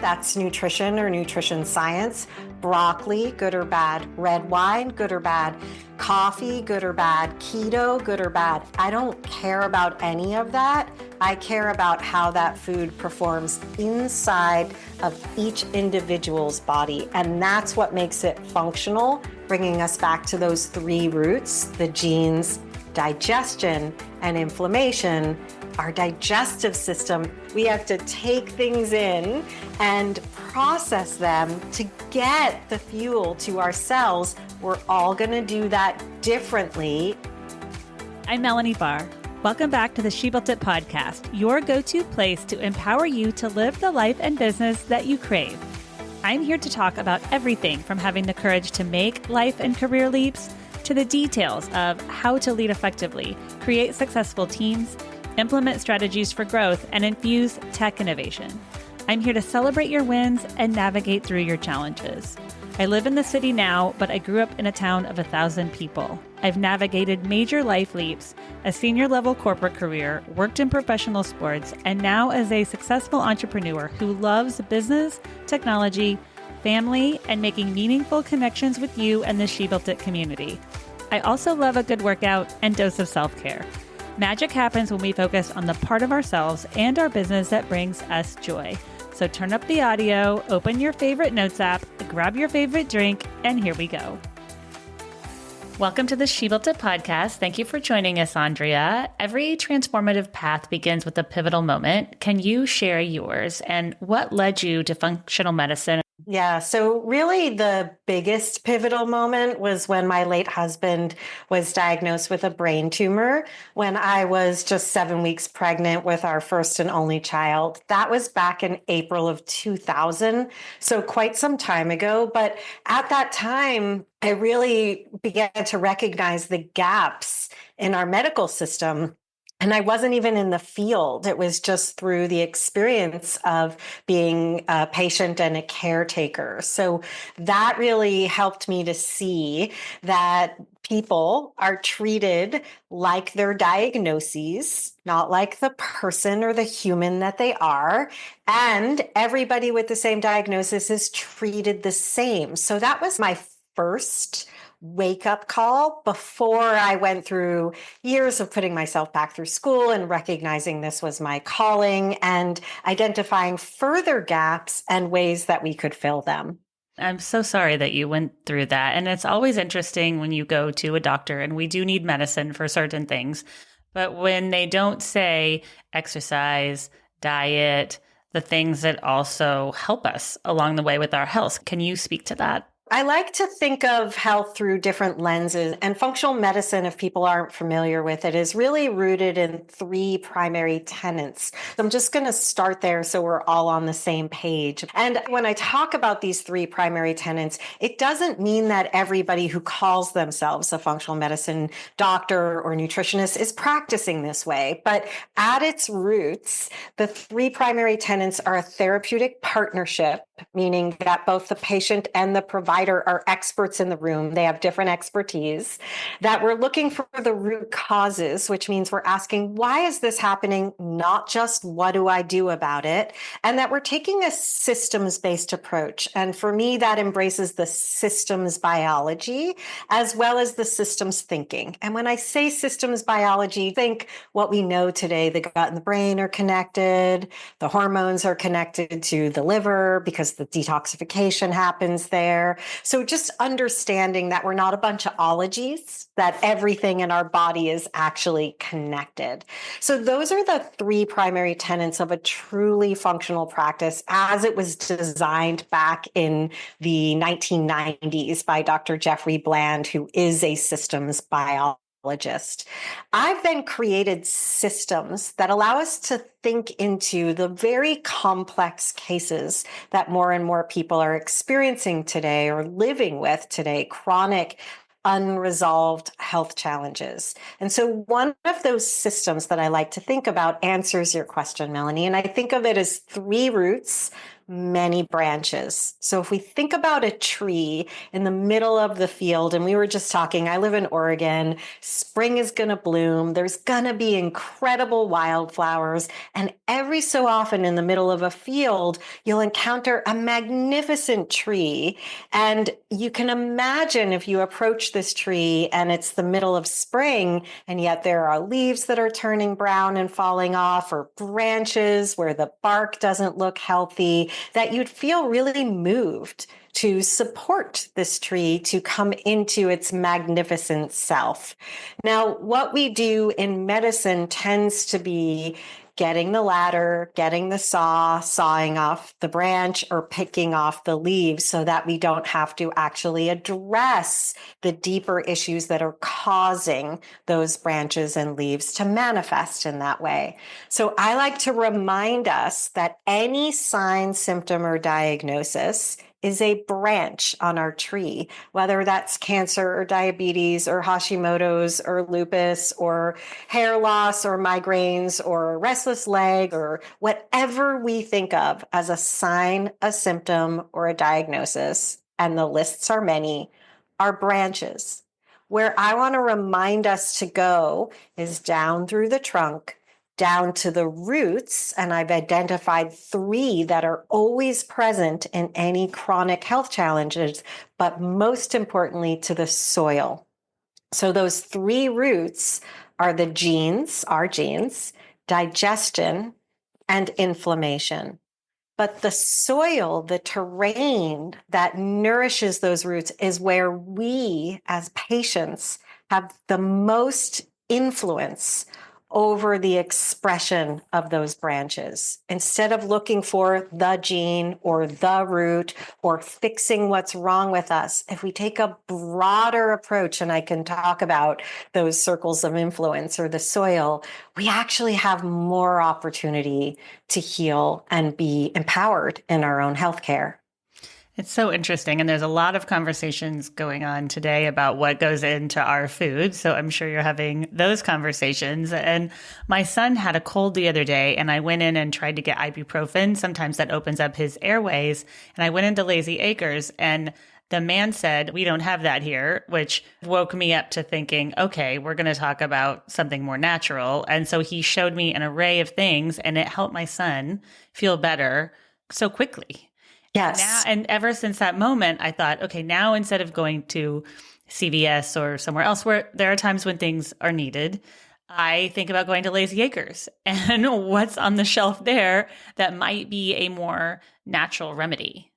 That's nutrition or nutrition science. Broccoli, good or bad. Red wine, good or bad. Coffee, good or bad. Keto, good or bad. I don't care about any of that. I care about how that food performs inside of each individual's body. And that's what makes it functional, bringing us back to those three roots, the genes, digestion, and inflammation. Our digestive system, we have to take things in and process them to get the fuel to our cells. We're all going to do that differently. I'm Melanie Barr. Welcome back to the She Built It podcast, your go-to place to empower you to live the life and business that you crave. I'm here to talk about everything from having the courage to make life and career leaps to the details of how to lead effectively, create successful teams, implement strategies for growth, and infuse tech innovation. I'm here to celebrate your wins and navigate through your challenges. I live in the city now, but I grew up in a town of 1,000 people. I've navigated major life leaps, a senior-level corporate career, worked in professional sports, and now as a successful entrepreneur who loves business, technology, family, and making meaningful connections with you and the She Built It community. I also love a good workout and dose of self-care. Magic happens when we focus on the part of ourselves and our business that brings us joy. So turn up the audio, open your favorite notes app, grab your favorite drink, and here we go. Welcome to the She Built It podcast. Thank you for joining us, Andrea. Every transformative path begins with a pivotal moment. Can you share yours and what led you to functional medicine? Yeah, so really the biggest pivotal moment was when my late husband was diagnosed with a brain tumor when I was just 7 weeks pregnant with our first and only child. That was back in April of 2000, so quite some time ago. But at that time, I really began to recognize the gaps in our medical system. And I wasn't even in the field. It was just through the experience of being a patient and a caretaker. So that really helped me to see that people are treated like their diagnoses, not like the person or the human that they are. And everybody with the same diagnosis is treated the same. So that was my first wake-up call before I went through years of putting myself back through school and recognizing this was my calling and identifying further gaps and ways that we could fill them. I'm so sorry that you went through that. And it's always interesting when you go to a doctor, and we do need medicine for certain things. But when they don't say exercise, diet, the things that also help us along the way with our health, can you speak to that? I like to think of health through different lenses, and functional medicine, if people aren't familiar with it, is really rooted in three primary tenets. I'm just going to start there so we're all on the same page. And when I talk about these three primary tenets, it doesn't mean that everybody who calls themselves a functional medicine doctor or nutritionist is practicing this way. But at its roots, the three primary tenets are a therapeutic partnership, meaning that both the patient and the provider are experts in the room. They have different expertise, that we're looking for the root causes, which means we're asking, why is this happening? Not just what do I do about it? And that we're taking a systems-based approach. And for me, that embraces the systems biology as well as the systems thinking. And when I say systems biology, think what we know today. The gut and the brain are connected. The hormones are connected to the liver because the detoxification happens there. So just understanding that we're not a bunch of ologies, that everything in our body is actually connected. So those are the three primary tenets of a truly functional practice as it was designed back in the 1990s by Dr. Jeffrey Bland, who is a systems biologist. I've then created systems that allow us to think into the very complex cases that more and more people are experiencing today or living with today, chronic unresolved health challenges. And so one of those systems that I like to think about answers your question, Melanie. And I think of it as three roots many branches. So if we think about a tree in the middle of the field, and we were just talking, I live in Oregon, spring is going to bloom. There's going to be incredible wildflowers. And every so often in the middle of a field, you'll encounter a magnificent tree. And you can imagine if you approach this tree and it's the middle of spring, and yet there are leaves that are turning brown and falling off, or branches where the bark doesn't look healthy, that you'd feel really moved to support this tree to come into its magnificent self. Now, what we do in medicine tends to be getting the ladder, getting the saw, sawing off the branch, or picking off the leaves so that we don't have to actually address the deeper issues that are causing those branches and leaves to manifest in that way. So I like to remind us that any sign, symptom, or diagnosis is a branch on our tree, whether that's cancer or diabetes or Hashimoto's or lupus or hair loss or migraines or restless leg or whatever we think of as a sign, a symptom, or a diagnosis, and the lists are many, are branches. Where I want to remind us to go is down through the trunk, down to the roots, and I've identified 3 that are always present in any chronic health challenges, but most importantly to the soil. So those 3 roots are the genes, our genes, digestion, and inflammation. But the soil, the terrain that nourishes those roots is where we as patients have the most influence over the expression of those branches. Instead of looking for the gene or the root or fixing what's wrong with us, if we take a broader approach, and I can talk about those circles of influence or the soil, we actually have more opportunity to heal and be empowered in our own healthcare. It's so interesting. And there's a lot of conversations going on today about what goes into our food. So I'm sure you're having those conversations. And my son had a cold the other day, and I went in and tried to get ibuprofen. Sometimes that opens up his airways. And I went into Lazy Acres, and the man said, "We don't have that here," which woke me up to thinking, okay, we're going to talk about something more natural. And so he showed me an array of things, and it helped my son feel better so quickly. Yes. And ever since that moment, I thought, okay, now instead of going to CVS or somewhere else where there are times when things are needed, I think about going to Lazy Acres and what's on the shelf there that might be a more natural remedy.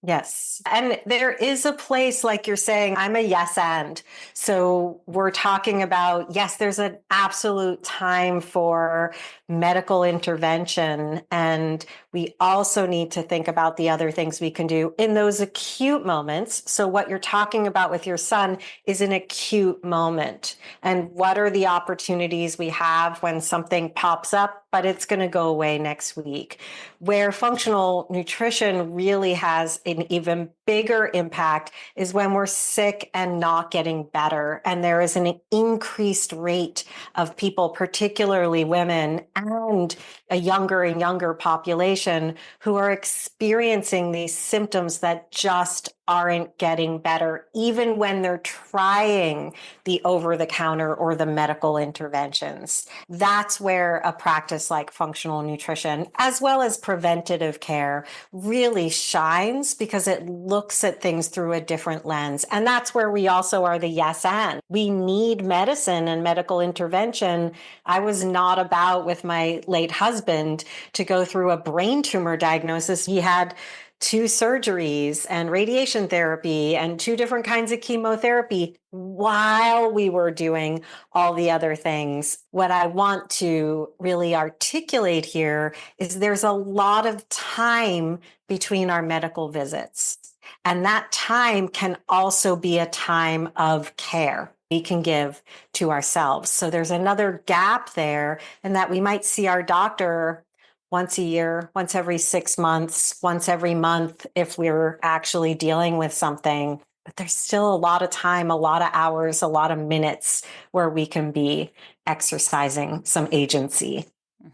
Yes. And there is a place, like you're saying, I'm a yes and. So we're talking about, yes, there's an absolute time for medical intervention. And we also need to think about the other things we can do in those acute moments. So what you're talking about with your son is an acute moment. And what are the opportunities we have when something pops up, but it's going to go away next week? Where functional nutrition really has an even bigger impact is when we're sick and not getting better. And there is an increased rate of people, particularly women and a younger and younger population, who are experiencing these symptoms that just aren't getting better, even when they're trying the over-the-counter or the medical interventions. That's where a practice like functional nutrition, as well as preventative care, really shines, because it looks at things through a different lens. And that's where we also are the yes and. We need medicine and medical intervention. I was not about, with my late husband, to go through a brain tumor diagnosis. He had 2 surgeries and radiation therapy and 2 different kinds of chemotherapy while we were doing all the other things. What I want to really articulate here is there's a lot of time between our medical visits. And that time can also be a time of care we can give to ourselves. So there's another gap there, in that we might see our doctor once a year, once every 6 months, once every month, if we're actually dealing with something. But there's still a lot of time, a lot of hours, a lot of minutes where we can be exercising some agency.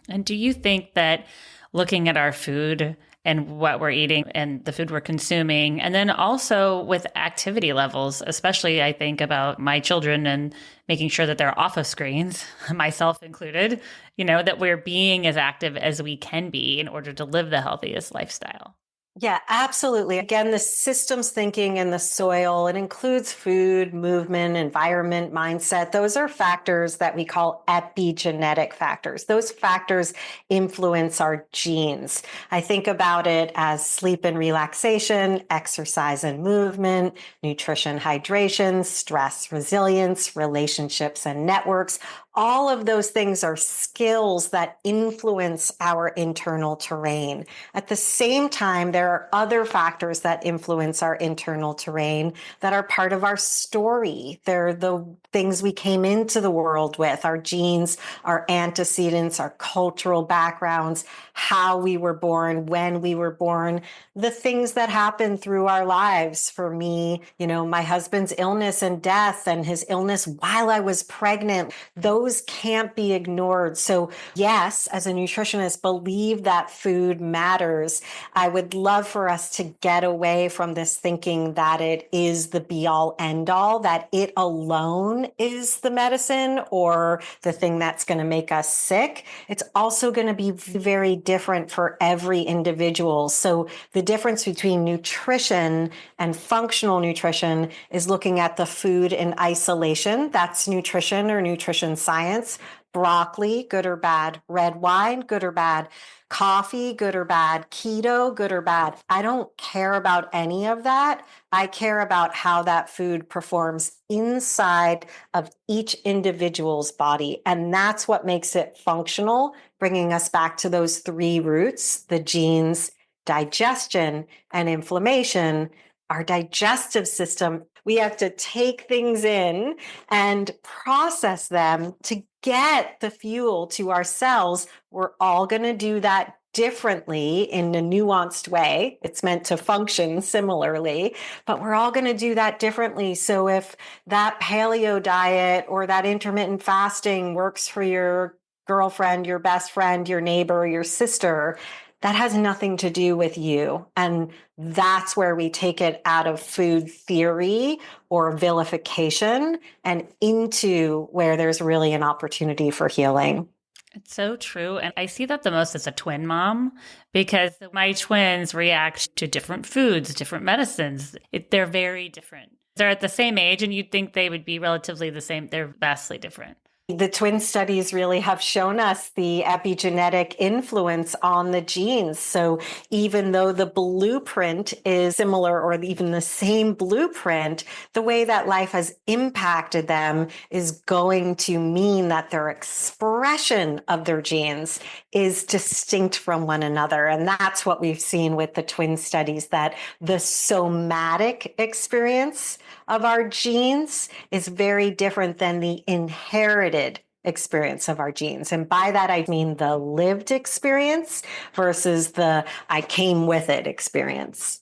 And do you think that looking at our food and what we're eating and the food we're consuming. And then also with activity levels, especially I think about my children and making sure that they're off of screens, myself included, that we're being as active as we can be in order to live the healthiest lifestyle. Yeah, absolutely. Again, the systems thinking in the soil, it includes food, movement, environment, mindset. Those are factors that we call epigenetic factors. Those factors influence our genes. I think about it as sleep and relaxation, exercise and movement, nutrition, hydration, stress, resilience, relationships and networks. All of those things are skills that influence our internal terrain. At the same time, there are other factors that influence our internal terrain that are part of our story. They're the things we came into the world with, our genes, our antecedents, our cultural backgrounds, how we were born, when we were born, the things that happened through our lives. For me, my husband's illness and death and his illness while I was pregnant, those can't be ignored. So yes, as a nutritionist, believe that food matters. I would love for us to get away from this thinking that it is the be all end all, that it alone is the medicine or the thing that's going to make us sick. It's also going to be very different for every individual. So the difference between nutrition and functional nutrition is looking at the food in isolation. That's nutrition or nutrition science. Broccoli, good or bad. Red wine, good or bad. Coffee, good or bad. Keto, good or bad. I don't care about any of that. I care about how that food performs inside of each individual's body. And that's what makes it functional, bringing us back to those three roots, the genes, digestion, and inflammation. Our digestive system, we have to take things in and process them to get the fuel to our cells. We're all going to do that differently in a nuanced way. It's meant to function similarly, but we're all going to do that differently. So if that paleo diet or that intermittent fasting works for your girlfriend, your best friend, your neighbor, your sister, that has nothing to do with you. And that's where we take it out of food theory or vilification and into where there's really an opportunity for healing. It's so true. And I see that the most as a twin mom because my twins react to different foods, different medicines. They're very different. They're at the same age and you'd think they would be relatively the same. They're vastly different. The twin studies really have shown us the epigenetic influence on the genes. So even though the blueprint is similar or even the same blueprint, the way that life has impacted them is going to mean that their expression of their genes is distinct from one another. And that's what we've seen with the twin studies, that the somatic experience of our genes is very different than the inherited experience of our genes. And by that, I mean the lived experience versus the I came with it experience.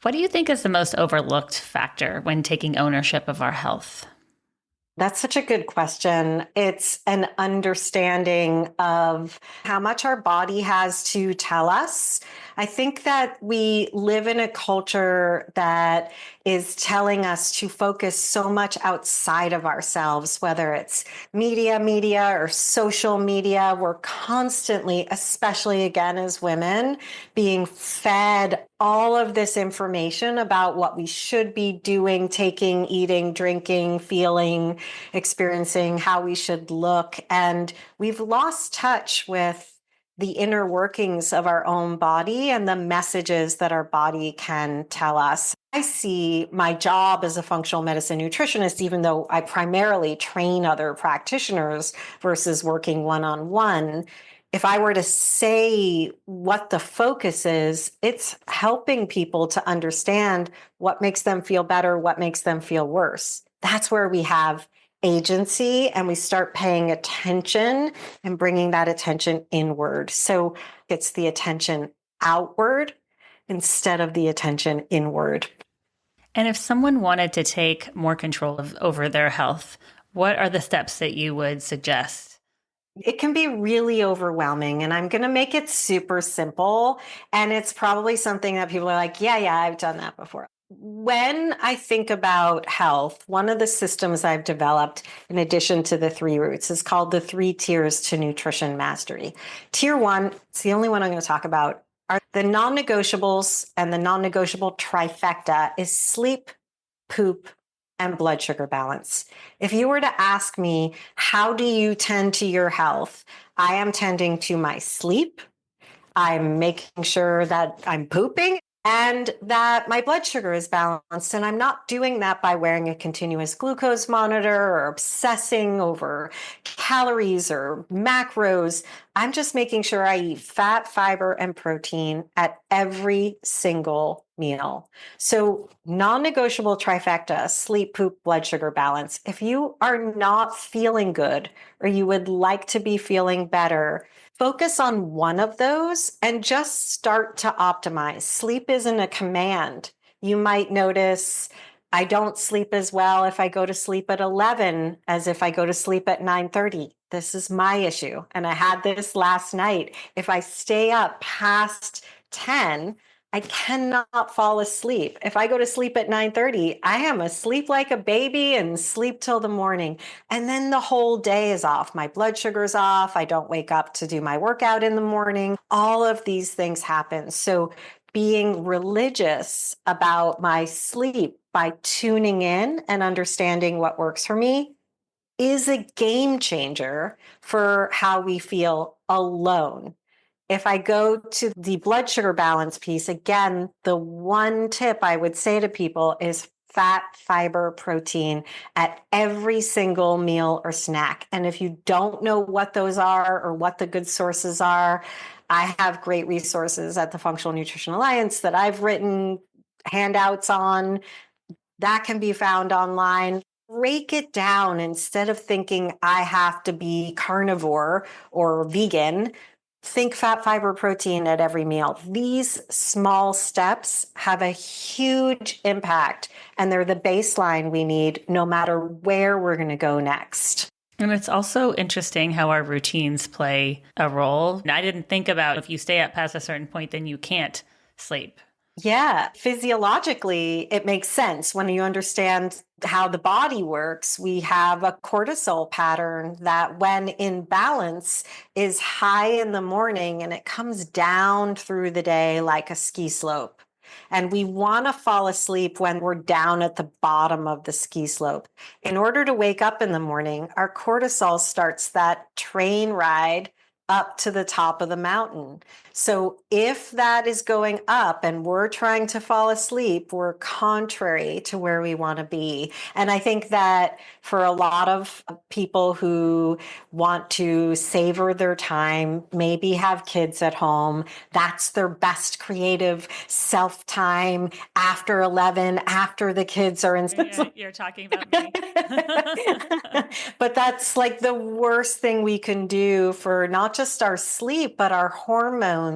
What do you think is the most overlooked factor when taking ownership of our health? That's such a good question. It's an understanding of how much our body has to tell us. I think that we live in a culture that is telling us to focus so much outside of ourselves, whether it's media or social media. We're constantly, especially again as women, being fed all of this information about what we should be doing, taking, eating, drinking, feeling, experiencing, how we should look. And we've lost touch with the inner workings of our own body and the messages that our body can tell us. I see my job as a functional medicine nutritionist, even though I primarily train other practitioners versus working one-on-one. If I were to say what the focus is, it's helping people to understand what makes them feel better, what makes them feel worse. That's where we have agency and we start paying attention and bringing that attention inward. So it's the attention outward instead of the attention inward. And if someone wanted to take more control over their health, what are the steps that you would suggest? It can be really overwhelming, and I'm going to make it super simple. And it's probably something that people are like, yeah, I've done that before. When I think about health, one of the systems I've developed, in addition to the three roots, is called the three tiers to nutrition mastery. Tier one, it's the only one I'm going to talk about, are the non-negotiables, and the non-negotiable trifecta is sleep, poop, and blood sugar balance. If you were to ask me, how do you tend to your health? I am tending to my sleep. I'm making sure that I'm pooping and that my blood sugar is balanced. And I'm not doing that by wearing a continuous glucose monitor or obsessing over calories or macros. I'm just making sure I eat fat, fiber, and protein at every single meal. So non-negotiable trifecta, sleep, poop, blood sugar balance. If you are not feeling good or you would like to be feeling better, focus on one of those and just start to optimize. Sleep isn't a command. You might notice I don't sleep as well if I go to sleep at 11 as if I go to sleep at 9:30. This is my issue. And I had this last night. If I stay up past 10, I cannot fall asleep. If I go to sleep at 9:30, I am asleep like a baby and sleep till the morning. And then the whole day is off. My blood sugar's off. I don't wake up to do my workout in the morning. All of these things happen. So being religious about my sleep by tuning in and understanding what works for me is a game changer for how we feel alone. If I go to the blood sugar balance piece, again, the one tip I would say to people is fat, fiber, protein at every single meal or snack. And if you don't know what those are or what the good sources are, I have great resources at the Functional Nutrition Alliance that I've written handouts on that can be found online. Break it down instead of thinking I have to be carnivore or vegan. Think fat, fiber, protein at every meal. These small steps have a huge impact, and they're the baseline we need no matter where we're going to go next. And it's also interesting how our routines play a role. I didn't think about if you stay up past a certain point, then you can't sleep. Yeah, physiologically, it makes sense when you understand how the body works. We have a cortisol pattern that, when in balance, is high in the morning and it comes down through the day like a ski slope. And we want to fall asleep when we're down at the bottom of the ski slope. In order to wake up in the morning, our cortisol starts that train ride up to the top of the mountain. So if that is going up and we're trying to fall asleep, we're contrary to where we want to be. And I think that for a lot of people who want to savor their time, maybe have kids at home, that's their best creative self time after 11, after the kids are in. Yeah, you're talking about me. But that's like the worst thing we can do for not just our sleep, but our hormones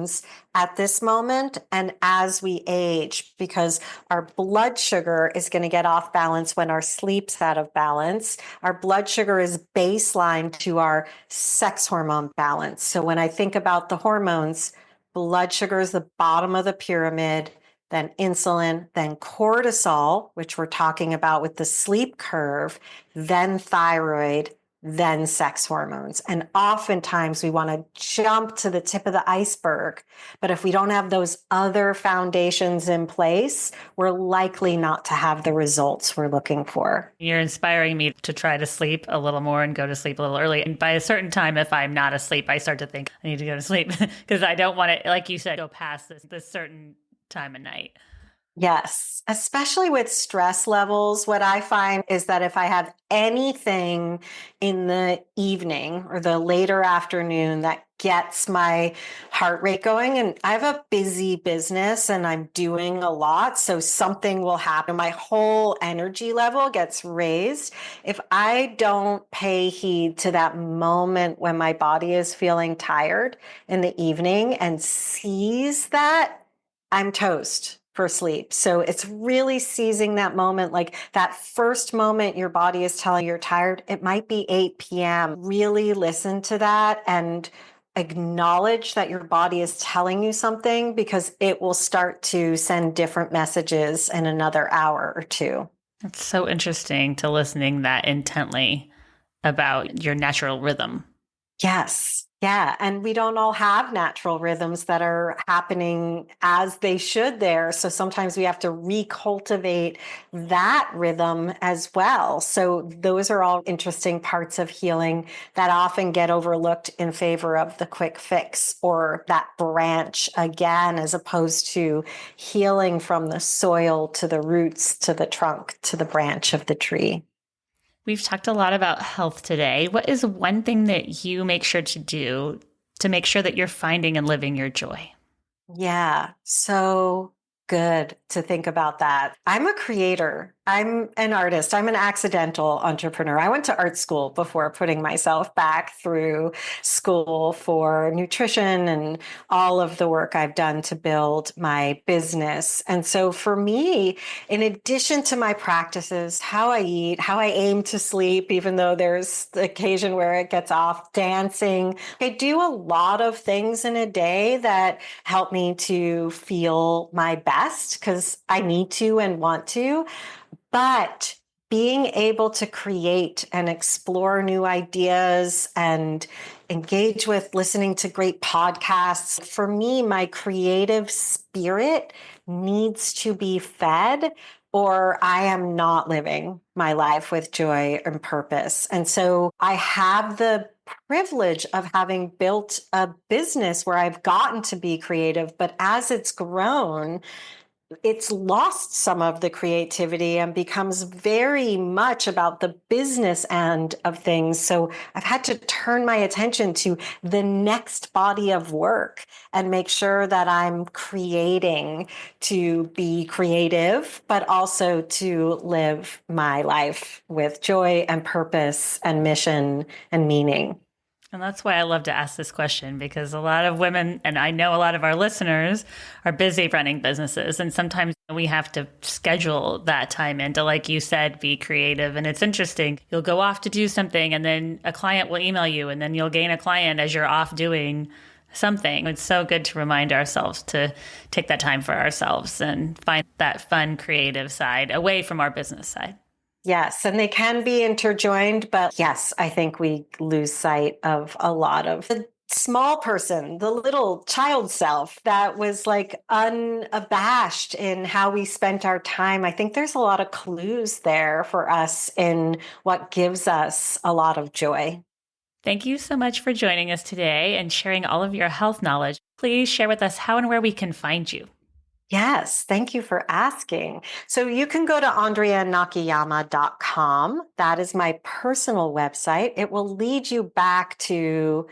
at this moment and as we age, because our blood sugar is going to get off balance when our sleep's out of balance. Our blood sugar is baseline to our sex hormone balance. So when I think about the hormones, blood sugar is the bottom of the pyramid, then insulin, then cortisol, which we're talking about with the sleep curve, then thyroid, then sex hormones. And oftentimes we want to jump to the tip of the iceberg. But if we don't have those other foundations in place, we're likely not to have the results we're looking for. You're inspiring me to try to sleep a little more and go to sleep a little early. And by a certain time, if I'm not asleep, I start to think I need to go to sleep because I don't want to, like you said, go past this certain time of night. Yes, especially with stress levels. What I find is that if I have anything in the evening or the later afternoon that gets my heart rate going, and I have a busy business and I'm doing a lot, so something will happen. My whole energy level gets raised. If I don't pay heed to that moment when my body is feeling tired in the evening and sees that, I'm toast. for sleep. So it's really seizing that moment, like that first moment your body is telling you're tired. It might be 8 p.m. Really listen to that and acknowledge that your body is telling you something, because it will start to send different messages in another hour or two. It's so interesting to listening that intently about your natural rhythm. Yes. Yeah. And we don't all have natural rhythms that are happening as they should there. So sometimes we have to recultivate that rhythm as well. So those are all interesting parts of healing that often get overlooked in favor of the quick fix or that branch again, as opposed to healing from the soil to the roots, to the trunk, to the branch of the tree. We've talked a lot about health today. What is one thing that you make sure to do to make sure that you're finding and living your joy? Yeah, so good to think about that. I'm a creator. I'm an artist. I'm an accidental entrepreneur. I went to art school before putting myself back through school for nutrition and all of the work I've done to build my business. And so for me, in addition to my practices, how I eat, how I aim to sleep, even though there's the occasion where it gets off, dancing, I do a lot of things in a day that help me to feel my best, because I need to and want to. But being able to create and explore new ideas and engage with listening to great podcasts, for me, my creative spirit needs to be fed, or I am not living my life with joy and purpose. And so I have the privilege of having built a business where I've gotten to be creative, but as it's grown, it's lost some of the creativity and becomes very much about the business end of things. So I've had to turn my attention to the next body of work and make sure that I'm creating to be creative, but also to live my life with joy and purpose and mission and meaning. And that's why I love to ask this question, because a lot of women, and I know a lot of our listeners, are busy running businesses. And sometimes we have to schedule that time in to, like you said, be creative. And it's interesting. You'll go off to do something and then a client will email you, and then you'll gain a client as you're off doing something. It's so good to remind ourselves to take that time for ourselves and find that fun, creative side away from our business side. Yes, and they can be interjoined, but yes, I think we lose sight of a lot of the small person, the little child self that was like unabashed in how we spent our time. I think there's a lot of clues there for us in what gives us a lot of joy. Thank you so much for joining us today and sharing all of your health knowledge. Please share with us how and where we can find you. Yes, thank you for asking. So you can go to andreanakayama.com. That is my personal website. It will lead you back to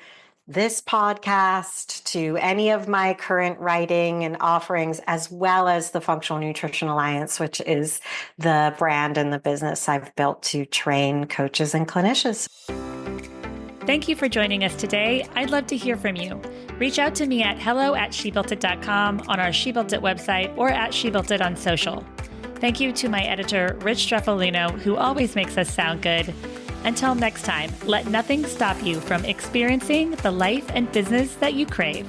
this podcast, to any of my current writing and offerings, as well as the Functional Nutrition Alliance, which is the brand and the business I've built to train coaches and clinicians. Thank you for joining us today. I'd love to hear from you. Reach out to me at hello@shebuiltit.com, on our She Built It website, or at She Built It on social. Thank you to my editor, Rich Streffolino, who always makes us sound good. Until next time, let nothing stop you from experiencing the life and business that you crave.